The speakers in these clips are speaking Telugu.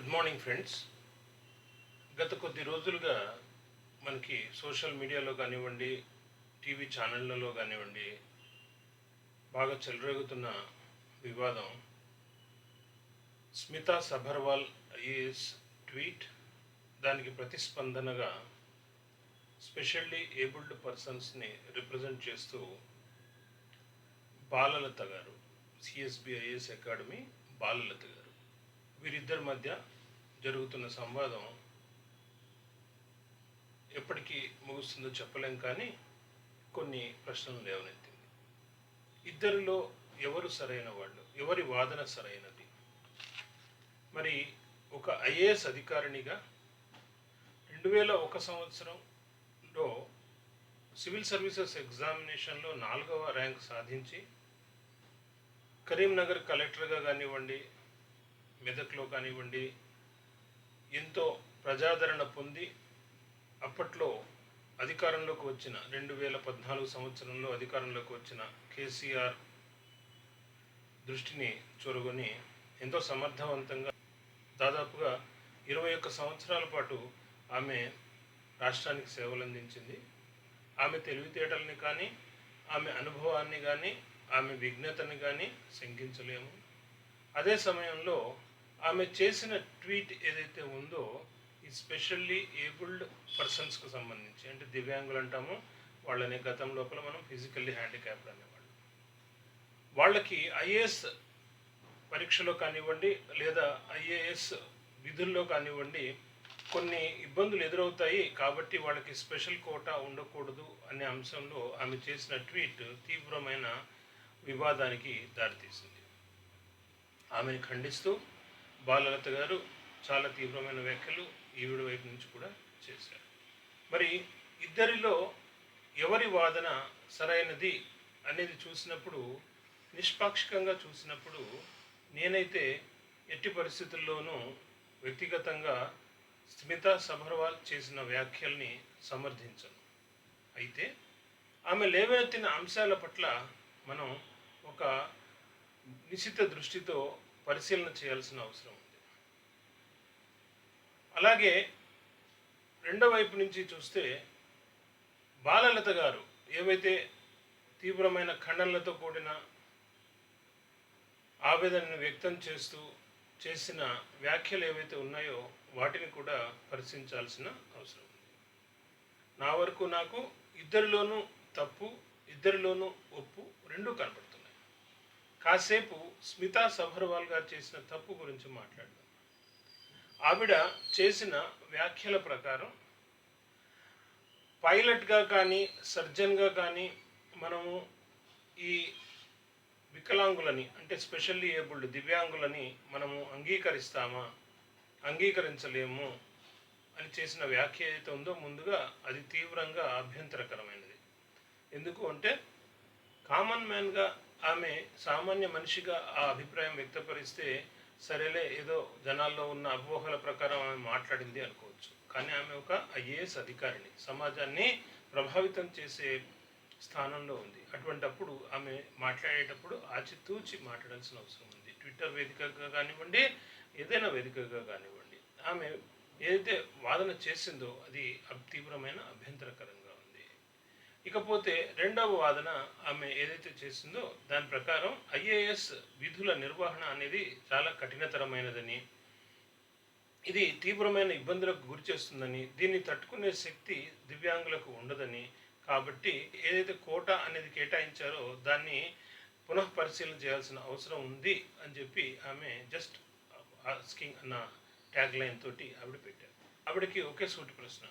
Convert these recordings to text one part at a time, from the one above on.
Good morning friends. గత కొద్ది రోజులుగా మనకి సోషల్ మీడియాలో కానివ్వండి, టీవీ ఛానళ్ళలో కానివ్వండి, బాగా చెలరేగుతున్న వివాదం స్మితా సబర్వాల్ ఐఏఎస్ ట్వీట్, దానికి ప్రతిస్పందనగా స్పెషల్లీ ఏబుల్డ్ పర్సన్స్ని రిప్రజెంట్ చేస్తూ బాలలత గారు, సిఎస్బి ఐఏఎస్ అకాడమీ బాలలత గారు, వీరిద్దరి మధ్య జరుగుతున్న సంవాదం ఎప్పటికీ ముగుస్తుందో చెప్పలేం, కానీ కొన్ని ప్రశ్నలు లేవనెత్తింది. ఇద్దరిలో ఎవరు సరైన వాళ్ళు, ఎవరి వాదన సరైనది? మరి ఒక ఐఏఎస్ అధికారినిగా 2001 సంవత్సరంలో సివిల్ సర్వీసెస్ ఎగ్జామినేషన్లో 4వ ర్యాంక్ సాధించి కరీంనగర్ కలెక్టర్గా కానివ్వండి, మెదక్లో కానివ్వండి ఎంతో ప్రజాదరణ పొంది అప్పట్లో అధికారంలోకి వచ్చిన 2014 సంవత్సరంలో అధికారంలోకి వచ్చిన కేసీఆర్ దృష్టిని చూరగొని ఎంతో సమర్థవంతంగా దాదాపుగా 21 సంవత్సరాల పాటు ఆమె రాష్ట్రానికి సేవలు అందించింది. ఆమె తెలివితేటల్ని కానీ, ఆమె అనుభవాన్ని కానీ, ఆమె విజ్ఞతని కానీ శంకించలేము. అదే సమయంలో ఆమె చేసిన ట్వీట్ ఏదైతే ఉందో, ఈ స్పెషల్లీ ఏబుల్డ్ పర్సన్స్కి సంబంధించి, అంటే దివ్యాంగులు అంటాము వాళ్ళని, గతం లోపల మనం ఫిజికల్లీ హ్యాండిక్యాప్డ్ అనేవాళ్ళు, వాళ్ళకి ఐఏఎస్ పరీక్షలో కానివ్వండి లేదా ఐఏఎస్ విధుల్లో కానివ్వండి కొన్ని ఇబ్బందులు ఎదురవుతాయి, కాబట్టి వాళ్ళకి స్పెషల్ కోటా ఉండకూడదు అనే అంశంలో ఆమె చేసిన ట్వీట్ తీవ్రమైన వివాదానికి దారితీసింది. ఆమెను ఖండిస్తూ బాలలత గారు చాలా తీవ్రమైన వ్యాఖ్యలు ఈవిడ వైపు నుంచి కూడా చేశారు. మరి ఇద్దరిలో ఎవరి వాదన సరైనది అనేది చూసినప్పుడు, నిష్పాక్షికంగా చూసినప్పుడు, నేనైతే ఎట్టి పరిస్థితుల్లోనూ వ్యక్తిగతంగా స్మితా సబర్వాల్ చేసిన వ్యాఖ్యల్ని సమర్థించను. అయితే ఆమె లేవనెత్తిన అంశాల పట్ల మనం ఒక నిశిత దృష్టితో పరిశీలన చేయాల్సిన అవసరం ఉంది. అలాగే రెండో వైపు నుంచి చూస్తే బాలలత గారు ఏవైతే తీవ్రమైన ఖండనలతో కూడిన ఆవేదనను వ్యక్తం చేస్తూ చేసిన వ్యాఖ్యలు ఏవైతే ఉన్నాయో వాటిని కూడా పరిశీలించాల్సిన అవసరం ఉంది. నా వరకు నాకు ఇద్దరిలోనూ తప్పు, ఇద్దరిలోనూ ఒప్పు రెండూ కనపడుతున్నాయి. కాసేపు స్మితా సబర్వాల్ గారు చేసిన తప్పు గురించి మాట్లాడదాం. ఆవిడ చేసిన వ్యాఖ్యల ప్రకారం పైలట్గా కానీ, సర్జన్గా కానీ మనము ఈ వికలాంగులని, అంటే స్పెషల్లీ ఏబుల్డ్ దివ్యాంగులని మనము అంగీకరిస్తామా, అంగీకరించలేము అని చేసిన వ్యాఖ్య ఏదైతే ఉందో, ముందుగా అది తీవ్రంగా అభ్యంతరకరమైనది. ఎందుకు అంటే కామన్ మ్యాన్గా ఆమె సామాన్య మనిషిగా ఆ అభిప్రాయం వ్యక్తపరిస్తే సరేలే, ఏదో జనాల్లో ఉన్న అపోహల ప్రకారం ఆమె మాట్లాడింది అనుకోవచ్చు. కానీ ఆమె ఒక ఐఏఎస్ అధికారిని, సమాజాన్ని ప్రభావితం చేసే స్థానంలో ఉంది. అటువంటప్పుడు ఆమె మాట్లాడేటప్పుడు ఆచితూచి మాట్లాడాల్సిన అవసరం ఉంది. ట్విట్టర్ వేదికగా కానివ్వండి, ఏదైనా వేదికగా కానివ్వండి, ఆమె ఏదైతే వాదన చేసిందో అది తీవ్రమైన అభ్యంతరకరంగా ఉంది. ఇకపోతే రెండవ వాదన ఆమె ఏదైతే చేసిందో దాని ప్రకారం ఐఏఎస్ విధుల నిర్వహణ అనేది చాలా కఠినతరమైనదని, ఇది తీవ్రమైన ఇబ్బందులకు గురి చేస్తుందని, దీన్ని తట్టుకునే శక్తి దివ్యాంగులకు ఉండదని, కాబట్టి ఏదైతే కోటా అనేది కేటాయించారో దాన్ని పునఃపరిశీలన చేయాల్సిన అవసరం ఉంది అని చెప్పి ఆమె జస్ట్ ఆస్కింగ్ అన్న ట్యాగ్ లైన్ తోటి ఆవిడ పెట్టారు. ఆవిడకి ఒకే సూటి ప్రశ్న.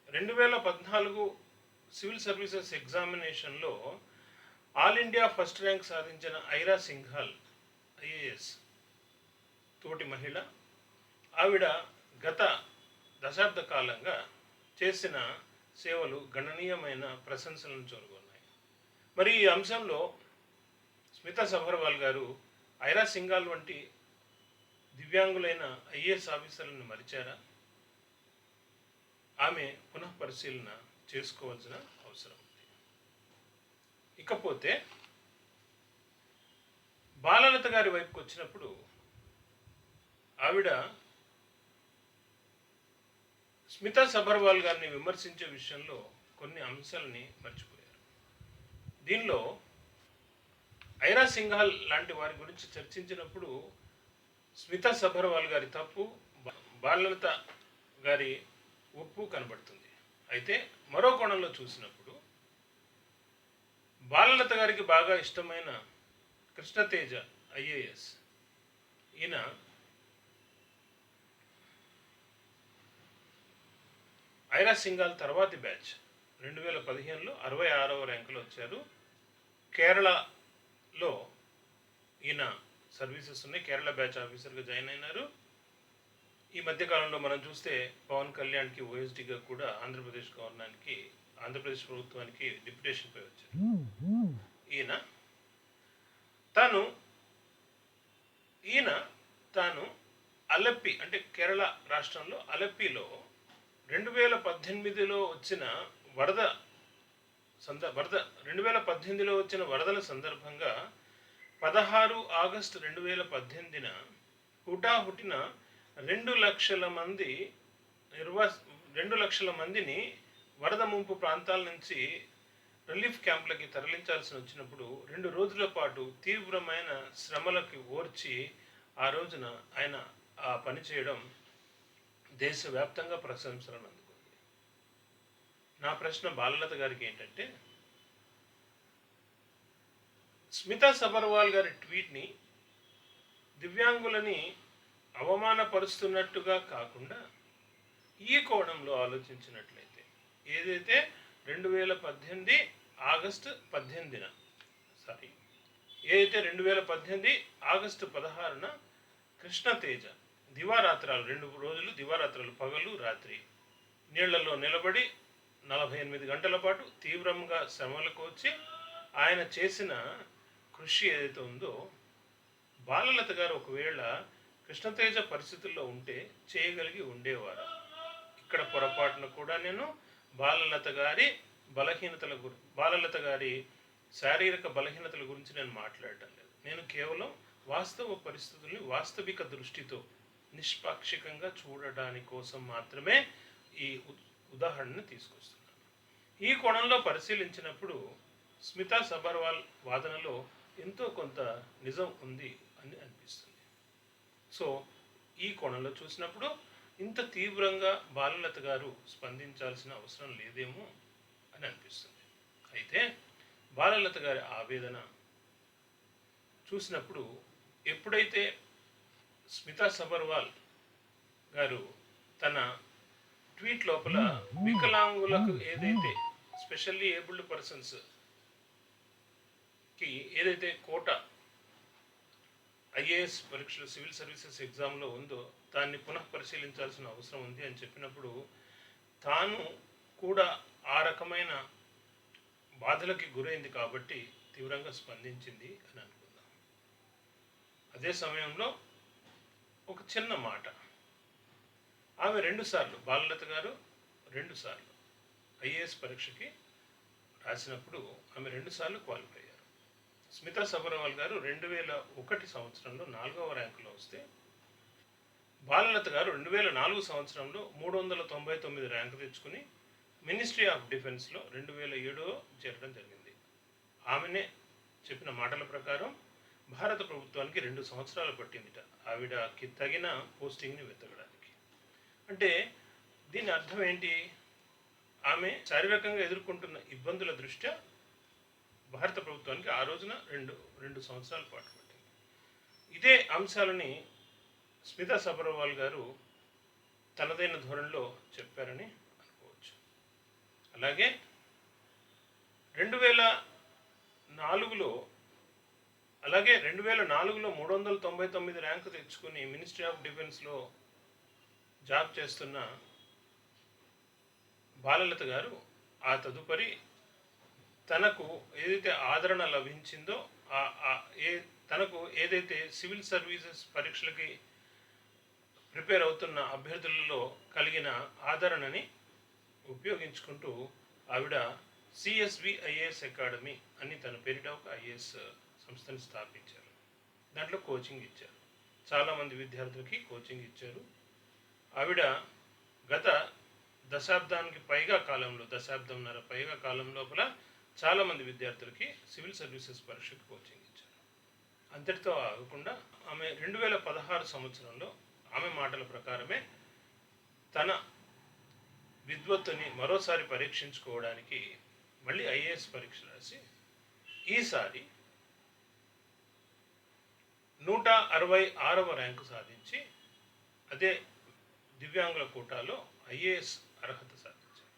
2014 సివిల్ సర్వీసెస్ ఎగ్జామినేషన్లో ఆల్ ఇండియా ఫస్ట్ ర్యాంక్ సాధించిన ఐరా సింఘాల్ ఐఏఎస్ తోటి మహిళ, ఆవిడ గత దశాబ్ద కాలంగా చేసిన సేవలు గణనీయమైన ప్రశంసలను చూరగొన్నాయి. మరి ఈ అంశంలో స్మితా సబర్వాల్ గారు ఐరా సింఘాల్ వంటి దివ్యాంగులైన ఐఏఎస్ ఆఫీసర్లను మరిచారా? ఆమె పునఃపరిశీలన చేసుకోవాల్సిన అవసరం ఉంది. ఇకపోతే బాలలత గారి వైపుకి వచ్చినప్పుడు ఆవిడ స్మితా సబర్వాల్ గారిని విమర్శించే విషయంలో కొన్ని అంశాలని మర్చిపోయారు. దీనిలో ఐరా సింఘాల్ లాంటి వారి గురించి చర్చించినప్పుడు స్మితా సబర్వాల్ గారి తప్పు, బాలలత గారి ఒప్పు కనబడుతుంది. అయితే మరో కోణంలో చూసినప్పుడు బాలలత గారికి బాగా ఇష్టమైన కృష్ణతేజ ఐఏఎస్, ఈయన ఐరా సింఘాల్ తర్వాతి బ్యాచ్ 2015లో 66వ ర్యాంకులో వచ్చారు. కేరళలో ఈయన సర్వీసెస్ ఉన్నాయి, కేరళ బ్యాచ్ ఆఫీసర్గా జాయిన్ అయినారు. ఈ మధ్యకాలంలో మనం చూస్తే పవన్ కళ్యాణ్కి ఓఎస్డీగా కూడా ఆంధ్రప్రదేశ్ ప్రభుత్వానికి డిప్యుటేషన్పై వచ్చారు. ఈయన తాను అలప్పి అంటే కేరళ రాష్ట్రంలో అలప్పిలో 2018లో వచ్చిన 2018లో వచ్చిన వరదల సందర్భంగా 16 ఆగస్టు 2018న హుటాహుటిన 2 లక్షల మందిని వరద ముంపు ప్రాంతాల నుంచి రిలీఫ్ క్యాంపులకి తరలించాల్సి వచ్చినప్పుడు 2 రోజుల పాటు తీవ్రమైన శ్రమలకు ఓర్చి ఆ రోజున ఆయన ఆ పని చేయడం దేశవ్యాప్తంగా ప్రశంసలను అందుకుంది. నా ప్రశ్న బాలలత గారికి ఏంటంటే, స్మితా సబర్వాల్ గారి ట్వీట్ని దివ్యాంగులని అవమానపరుస్తున్నట్టుగా కాకుండా ఈ కోణంలో ఆలోచించినట్లయితే, ఏదైతే 2018 ఆగస్టు 18న ఏదైతే 2018 ఆగస్టు 16న కృష్ణతేజ దివారాత్రాలు 2 రోజులు దివారాత్రాలు పగలు రాత్రి నీళ్లలో నిలబడి 48 గంటల పాటు తీవ్రంగా శ్రమలకు వచ్చి ఆయన చేసిన కృషి ఏదైతే ఉందో, బాలలత గారు ఒకవేళ కృష్ణతేజ పరిస్థితుల్లో ఉంటే చేయగలిగి ఉండేవారు. ఇక్కడ పొరపాటున కూడా నేను బాలలత గారి శారీరక బలహీనతల గురించి నేను మాట్లాడటం లేదు. నేను కేవలం వాస్తవ పరిస్థితుల్ని వాస్తవిక దృష్టితో నిష్పాక్షికంగా చూడడానికి కోసం మాత్రమే ఈ ఉదాహరణను తీసుకొస్తున్నాను. ఈ కోణంలో పరిశీలించినప్పుడు స్మితా సబర్వాల్ వాదనలో ఎంతో కొంత నిజం ఉంది అని అనిపిస్తుంది. సో ఈ కోణంలో చూసినప్పుడు ఇంత తీవ్రంగా బాలలత గారు స్పందించాల్సిన అవసరం లేదేమో అని అనిపిస్తుంది. అయితే బాలలత గారి ఆవేదన చూసినప్పుడు ఎప్పుడైతే స్మితా సబర్వాల్ గారు తన ట్వీట్ లోపల వికలాంగులకు ఏదైతే స్పెషల్లీ ఏబుల్డ్ పర్సన్స్కి ఏదైతే కోటా ఐఏఎస్ పరీక్షలు సివిల్ సర్వీసెస్ ఎగ్జామ్లో ఉందో దాన్ని పునః పరిశీలించాల్సిన అవసరం ఉంది అని చెప్పినప్పుడు తాను కూడా ఆ రకమైన బాధలకి గురైంది కాబట్టి తీవ్రంగా స్పందించింది అని అనుకుందాం. అదే సమయంలో ఒక చిన్న మాట, ఆమె 2 సార్లు బాలలత గారు 2 సార్లు ఐఏఎస్ పరీక్షకి రాసినప్పుడు ఆమె 2 సార్లు క్వాలిఫై అయ్యారు. స్మితా సబర్వాల్ గారు 2001 సంవత్సరంలో 4వ ర్యాంకులో వస్తే బాలలత గారు 2004 సంవత్సరంలో 399 ర్యాంకు తెచ్చుకుని మినిస్ట్రీ ఆఫ్ డిఫెన్స్లో 2007లో చేరడం జరిగింది. ఆమెనే చెప్పిన మాటల ప్రకారం భారత ప్రభుత్వానికి 2 సంవత్సరాలు పట్టిందిట ఆవిడకి తగిన పోస్టింగ్ని వెతకడానికి. అంటే దీని అర్థం ఏంటి? ఆమె శారీరకంగా ఎదుర్కొంటున్న ఇబ్బందుల దృష్ట్యా భారత ప్రభుత్వానికి ఆ రోజున రెండు సంవత్సరాల పాటు పట్టింది. ఇదే అంశాలని స్మితా సబర్వాల్ గారు తనదైన ధోరణిలో చెప్పారని అనుకోవచ్చు. అలాగే 2004లో 399 ర్యాంకు తెచ్చుకుని మినిస్ట్రీ ఆఫ్ డిఫెన్స్లో జాబ్ చేస్తున్న బాలలత గారు ఆ తదుపరి తనకు ఏదైతే ఆదరణ లభించిందో తనకు ఏదైతే సివిల్ సర్వీసెస్ పరీక్షలకి ప్రిపేర్ అవుతున్న అభ్యర్థులలో కలిగిన ఆదరణని ఉపయోగించుకుంటూ ఆవిడ సిఎస్వి ఐఏఎస్ అకాడమీ అని తన పేరిట ఒక ఐఏఎస్ సంస్థను స్థాపించారు. దాంట్లో కోచింగ్ ఇచ్చారు, చాలామంది విద్యార్థులకి కోచింగ్ ఇచ్చారు. ఆవిడ గత దశాబ్దానికి పైగా కాలంలో, దశాబ్దంన్నర పైగా కాలం లోపల చాలామంది విద్యార్థులకి సివిల్ సర్వీసెస్ పరీక్షకు కోచింగ్ ఇచ్చారు. అంతటితో ఆగకుండా ఆమె 2016 సంవత్సరంలో ఆమె మాటల ప్రకారమే తన విద్వత్తుని మరోసారి పరీక్షించుకోవడానికి మళ్ళీ ఐఏఎస్ పరీక్ష రాసి ఈసారి 166వ ర్యాంకు సాధించి అదే దివ్యాంగుల కోటాలో ఐఏఎస్ అర్హత సాధించారు.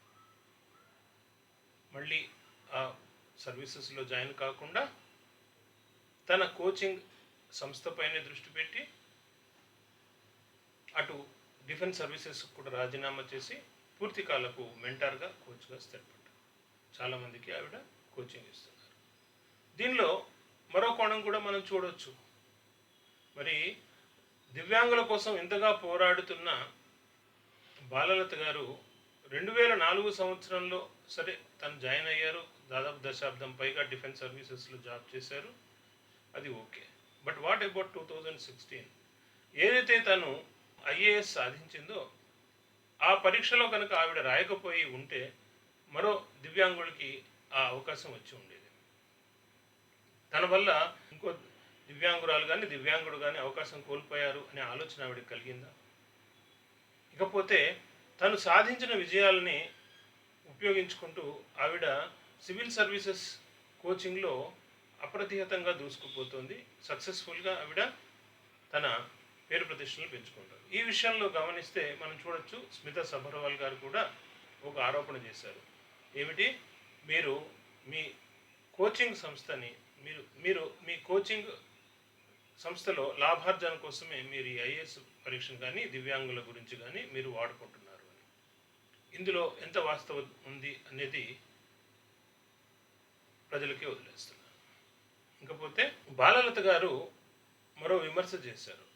మళ్ళీ ఆ సర్వీసెస్లో జాయిన్ కాకుండా తన కోచింగ్ సంస్థపైనే దృష్టి పెట్టి అటు డిఫెన్స్ సర్వీసెస్ కూడా రాజీనామా చేసి పూర్తి కాలపు మెంటార్గా కోచ్గా స్థిరపడ్డారు. చాలామందికి ఆవిడ కోచింగ్ ఇస్తున్నారు. దీనిలో మరో కోణం కూడా మనం చూడవచ్చు. మరి దివ్యాంగుల కోసం ఇంతగా పోరాడుతున్న బాలలత గారు 2004 సంవత్సరంలో సరే తను జాయిన్ అయ్యారు. దాదాపు దశాబ్దం పైగా డిఫెన్స్ సర్వీసెస్లో జాబ్ చేశారు, అది ఓకే. బట్ వాట్ అబౌట్ 2016 ఏదైతే తను ఐఏఎస్ సాధించిందో ఆ పరీక్షలో కనుక ఆవిడ రాయకపోయి ఉంటే మరో దివ్యాంగులకి ఆ అవకాశం వచ్చి ఉండేది. తన వల్ల ఇంకో దివ్యాంగురాలు కానీ దివ్యాంగుడు కానీ అవకాశం కోల్పోయారు అనే ఆలోచన ఆవిడకి కలిగిందా? ఇకపోతే తను సాధించిన విజయాలని ఉపయోగించుకుంటూ ఆవిడ సివిల్ సర్వీసెస్ కోచింగ్లో అప్రతిహతంగా దూసుకుపోతుంది. సక్సెస్ఫుల్గా ఆవిడ తన పేరు ప్రతిష్టలు పెంచుకుంటారు. ఈ విషయంలో గమనిస్తే మనం చూడొచ్చు, స్మితా సబర్వాల్ గారు కూడా ఒక ఆరోపణ చేశారు. ఏమిటి? మీరు మీ కోచింగ్ సంస్థని మీరు మీ కోచింగ్ సంస్థలో లాభార్జన కోసమే మీరు ఈ ఐఏఎస్ పరీక్షను కానీ దివ్యాంగుల గురించి కానీ మీరు వాడుకుంటున్నారు అని. ఇందులో ఎంత వాస్తవం ఉంది అనేది ప్రజలకే వదిలేస్తున్నారు. ఇంకపోతే బాలలత గారు మరో విమర్శ చేశారు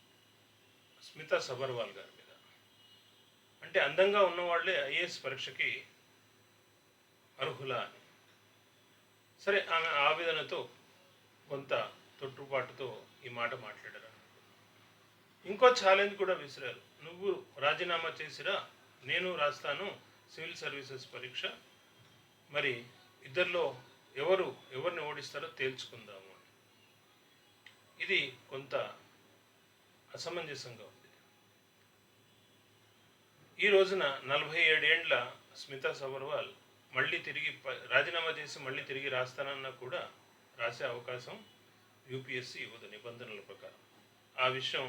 స్మితా సబర్వాల్ గారి మీద. అంటే అందంగా ఉన్నవాళ్లే ఐఏఎస్ పరీక్షకి అర్హులా అని. సరే, ఆమె ఆవేదనతో కొంత తొట్టుపాటుతో ఈ మాట మాట్లాడారు. ఇంకో ఛాలెంజ్ కూడా విసిరారు. నువ్వు రాజీనామా చేసిరా, నేను రాస్తాను సివిల్ సర్వీసెస్ పరీక్ష, మరి ఇద్దరిలో ఎవరిని ఓడిస్తారో తేల్చుకుందాము అని. ఇది కొంత అసమంజసంగా ఉంది. ఈ రోజున 47 ఏండ్ల స్మితా సబర్వాల్ మళ్ళీ తిరిగి రాజీనామా చేసి మళ్ళీ తిరిగి రాస్తానన్నా కూడా రాసే అవకాశం యూపీఎస్సీ ఇవ్వదు నిబంధనల ప్రకారం. ఆ విషయం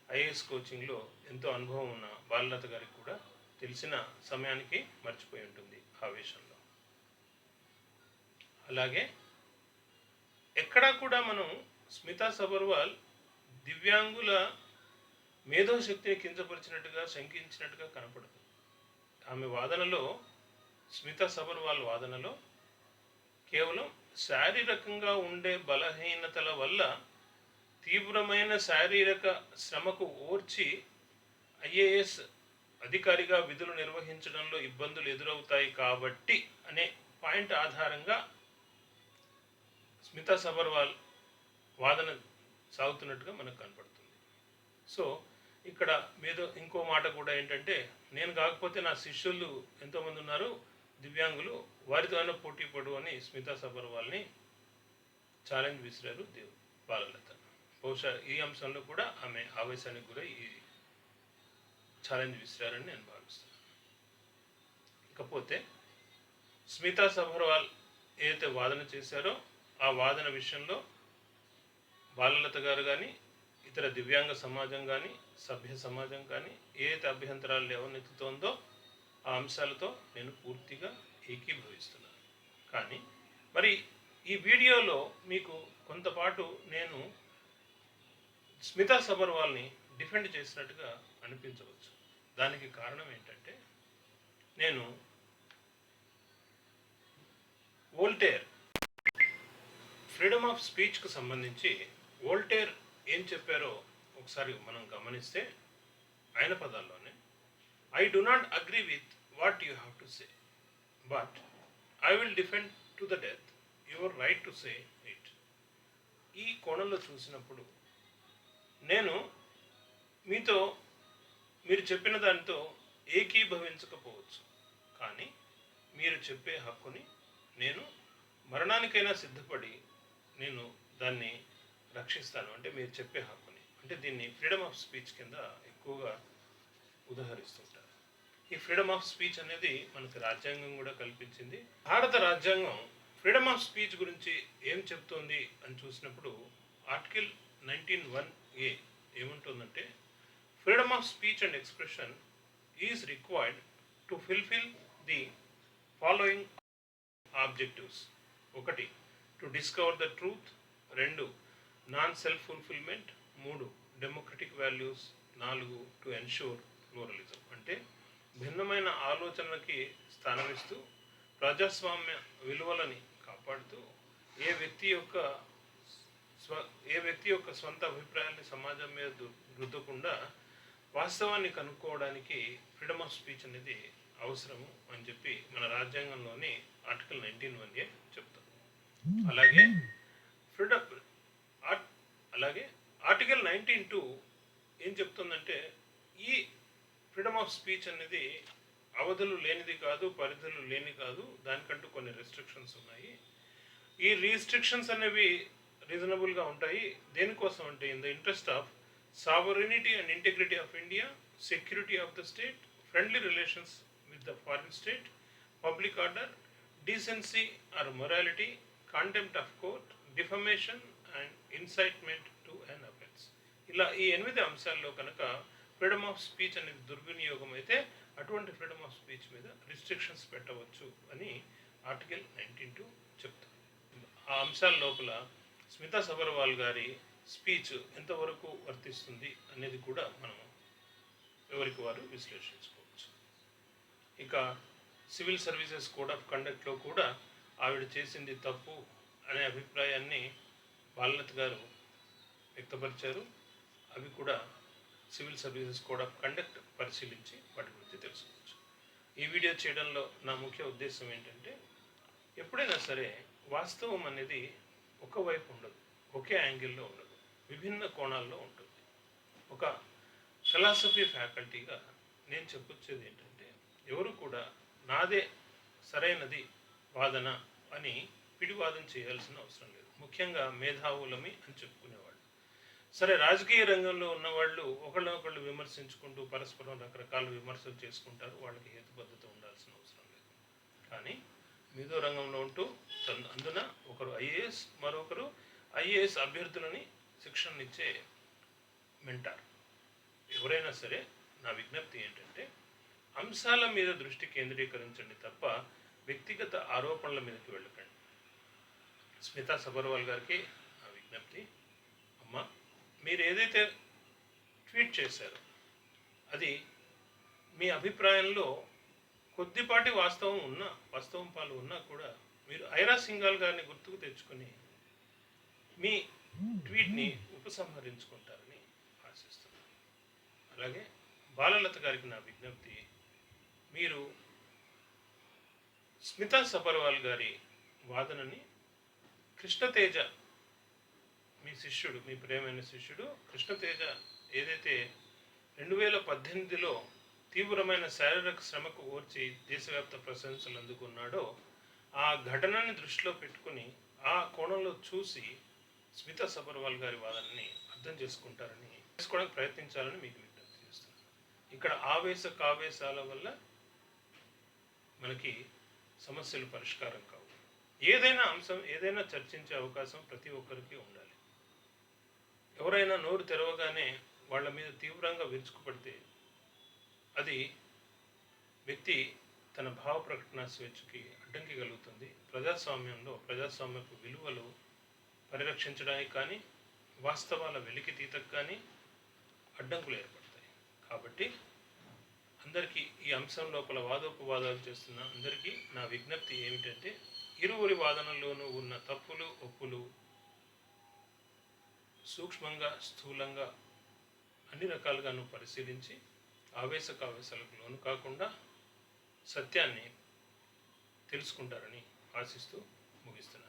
ఐఏఎస్ కోచింగ్లో ఎంతో అనుభవం ఉన్న బాలలత గారికి కూడా తెలిసిన సమయానికి మర్చిపోయి ఉంటుంది ఆవేశంలో. అలాగే ఎక్కడా కూడా మనం స్మితా సబర్వాల్ దివ్యాంగుల మేధోశక్తిని కించపరిచినట్టుగా శంకించినట్టుగా కనపడదు. ఆమె వాదనలో, స్మితా సబర్వాల్ వాదనలో కేవలం శారీరకంగా ఉండే బలహీనతల వల్ల తీవ్రమైన శారీరక శ్రమకు ఓర్చి ఐఏఎస్ అధికారిగా విధులు నిర్వహించడంలో ఇబ్బందులు ఎదురవుతాయి కాబట్టి అనే పాయింట్ ఆధారంగా స్మితా సబర్వాల్ వాదన సాగుతున్నట్టుగా మనకు కనపడుతుంది. సో ఇక్కడ మీద ఇంకో మాట కూడా ఏంటంటే, నేను కాకపోతే నా శిష్యులు ఎంతోమంది ఉన్నారు దివ్యాంగులు, వారితో అయినా పోటీ పడు అని స్మితా సబర్వాల్ని ఛాలెంజ్ విసిరారు బాలలత. బహుశా ఈ అంశంలో కూడా ఆమె ఆవేశానికి గురై ఈ ఛాలెంజ్ విసిరారని నేను భావిస్తున్నాను. ఇకపోతే స్మితా సబర్వాల్ ఏదైతే వాదన చేశారో ఆ వాదన విషయంలో బాలలత గారు కానీ ఇతర దివ్యాంగ సమాజం కానీ సభ్య సమాజం కానీ ఏదైతే అభ్యంతరాలు లేవనెత్తుతోందో ఆ అంశాలతో నేను పూర్తిగా ఏకీభవిస్తున్నాను. కానీ మరి ఈ వీడియోలో మీకు కొంతపాటు నేను స్మితా సబర్వాల్ని డిఫెండ్ చేసినట్టుగా అనిపించవచ్చు. దానికి కారణం ఏంటంటే, నేను వోల్టేర్ ఫ్రీడమ్ ఆఫ్ స్పీచ్కు సంబంధించి వోల్టేర్ ఏం చెప్పారో ఒకసారి మనం గమనిస్తే ఆయన పదాల్లోనే, I do not agree with what you have to say but I will defend to the death your right to say it. ఈ కోణంలో చూసినప్పుడు నేను మీరు చెప్పిన దానితో ఏకీభవించకపోవచ్చు, కానీ మీరు చెప్పే హక్కుని నేను మరణానికైనా సిద్ధపడి నేను దాన్ని రక్షిస్తాను. అంటే మీరు చెప్పే హక్కుని, అంటే దీన్ని ఫ్రీడమ్ ఆఫ్ స్పీచ్ కింద ఎక్కువగా ఉదహరిస్తుంటారు. ఈ ఫ్రీడమ్ ఆఫ్ స్పీచ్ అనేది మనకి రాజ్యాంగం కూడా కల్పించింది. భారత రాజ్యాంగం ఫ్రీడమ్ ఆఫ్ స్పీచ్ గురించి ఏం చెప్తోంది అని చూసినప్పుడు ఆర్టికల్ 19(1)(a) ఏముంటుందంటే, freedom of speech and expression is required to fulfil the following objectives. 1, to discover the truth. 2, non self fulfilment. 3, democratic values. 4, to ensure pluralism. అంటే భిన్నమైన ఆలోచనలకి స్థానమిస్తూ ప్రజాస్వామ్య విలువలని కాపాడుతూ ఏ వ్యక్తి యొక్క స్వంత అభిప్రాయాన్ని సమాజం మీద రుద్దకుండా వాస్తవాన్ని కనుక్కోవడానికి ఫ్రీడమ్ ఆఫ్ స్పీచ్ అనేది అవసరము అని చెప్పి మన రాజ్యాంగంలోని ఆర్టికల్ 19(1)(a) చెప్తాం. అలాగే అలాగే ఆర్టికల్ 19(2) ఏం చెప్తుందంటే, ఈ ఫ్రీడమ్ ఆఫ్ స్పీచ్ అనేది అవధులు లేనిది కాదు, పరిధులు లేని కాదు, దానికంటూ కొన్ని రెస్ట్రిక్షన్స్ ఉన్నాయి. ఈ రీస్ట్రిక్షన్స్ అనేవి రీజనబుల్గా ఉంటాయి. దేనికోసం అంటే, in the interest of sovereignty and integrity of India, security of the state, friendly relations with the foreign state, public order, decency or morality, contempt of court, defamation and incitement to an offense. ఇలా ఈ 8 అంశాల్లో కనుక ఫ్రీడమ్ ఆఫ్ స్పీచ్ అనేది దుర్వినియోగం అయితే అటువంటి ఫ్రీడమ్ ఆఫ్ స్పీచ్ మీద రిస్ట్రిక్షన్స్ పెట్టవచ్చు అని ఆర్టికల్ 19(2) చెప్తారు. ఆ అంశాల లోపల స్మితా సబర్వాల్ గారి స్పీచ్ ఎంతవరకు వర్తిస్తుంది అనేది కూడా మనం ఎవరికి వారు విశ్లేషించుకోవచ్చు. ఇక సివిల్ సర్వీసెస్ కోడ్ ఆఫ్ కండక్ట్లో కూడా ఆవిడ చేసింది తప్పు అనే అభిప్రాయాన్ని బాలనాథ్ గారు వ్యక్తపరిచారు. అవి కూడా civil services code of conduct పరిశీలించి వాటి గురించి తెలుసుకోవచ్చు. ఈ వీడియో చేయడంలో నా ముఖ్య ఉద్దేశం ఏంటంటే, ఎప్పుడైనా సరే వాస్తవం అనేది ఒకవైపు ఉండదు, ఒకే యాంగిల్లో ఉండదు, విభిన్న కోణాల్లో ఉంటుంది. ఒక ఫిలాసఫీ ఫ్యాకల్టీగా నేను చెప్పొచ్చేది ఏంటంటే, ఎవరు కూడా నాదే సరైనది వాదన అని పిడివాదన చేయాల్సిన అవసరం లేదు. ముఖ్యంగా మేధావులమి అని చెప్పుకునేవాళ్ళు. సరే, రాజకీయ రంగంలో ఉన్నవాళ్ళు ఒకళ్ళనొకళ్ళు విమర్శించుకుంటూ పరస్పరం రకరకాల విమర్శలు చేసుకుంటారు. వాళ్ళకి హేతుబద్ధత ఉండాల్సిన అవసరం లేదు. కానీ మీదో రంగంలో ఉంటూ అందున ఒకరు ఐఏఎస్, మరొకరు ఐఏఎస్ అభ్యర్థులని శిక్షణ ఇచ్చే మెంటార్. ఎవరైనా సరే నా విజ్ఞప్తి ఏంటంటే, అంశాల మీద దృష్టి కేంద్రీకరించండి తప్ప వ్యక్తిగత ఆరోపణల మీదకి వెళ్ళకండి. స్మితా సబర్వాల్ గారికి నా విజ్ఞప్తి, అమ్మ, మీరు ఏదైతే ట్వీట్ చేశారో అది మీ అభిప్రాయంలో కొద్దిపాటి వాస్తవం పాలు ఉన్నా కూడా మీరు ఐరా సింఘాల్ గారిని గుర్తుకు తెచ్చుకొని మీ ట్వీట్ని ఉపసంహరించుకుంటారని ఆశిస్తున్నాను. అలాగే బాలలత గారికి నా విజ్ఞప్తి, మీరు స్మితా సబర్వాల్ గారి వాదనని కృష్ణతేజ, మీ శిష్యుడు, మీ ప్రియమైన శిష్యుడు కృష్ణతేజ ఏదైతే 2018లో తీవ్రమైన శారీరక శ్రమకు ఓర్చి దేశవ్యాప్త ప్రశంసలు అందుకున్నాడో, ఆ ఘటనని దృష్టిలో పెట్టుకుని ఆ కోణంలో చూసి స్మితా సబర్వాల్ గారి వాదనని అర్థం చేసుకోవడానికి ప్రయత్నించాలని మీకు విజ్ఞప్తి చేస్తున్నాను. ఇక్కడ కావేశాల వల్ల మనకి సమస్యలు పరిష్కారం కావు. ఏదైనా చర్చించే అవకాశం ప్రతి ఒక్కరికి ఉండాలి. ఎవరైనా నోరు తెరవగానే వాళ్ళ మీద తీవ్రంగా విరుచుకుపడితే అది వ్యక్తి తన భావ ప్రకటన స్వేచ్ఛకి అడ్డంకి కలుగుతుంది. ప్రజాస్వామ్యపు విలువలు పరిరక్షించడానికి కానీ వాస్తవాల వెలికితీతకు కానీ అడ్డంకులు ఏర్పడతాయి. కాబట్టి అందరికీ ఈ అంశం లోపల వాదోపవాదాలు చేస్తున్న అందరికీ నా విజ్ఞప్తి ఏమిటంటే, ఇరువురి వాదనల్లోనూ ఉన్న తప్పులు ఒప్పులు సూక్ష్మంగా స్థూలంగా అన్ని రకాలుగాను పరిశీలించి కావేశాలకు లోను కాకుండా సత్యాన్ని తెలుసుకుంటారని ఆశిస్తూ ముగిస్తున్నాను.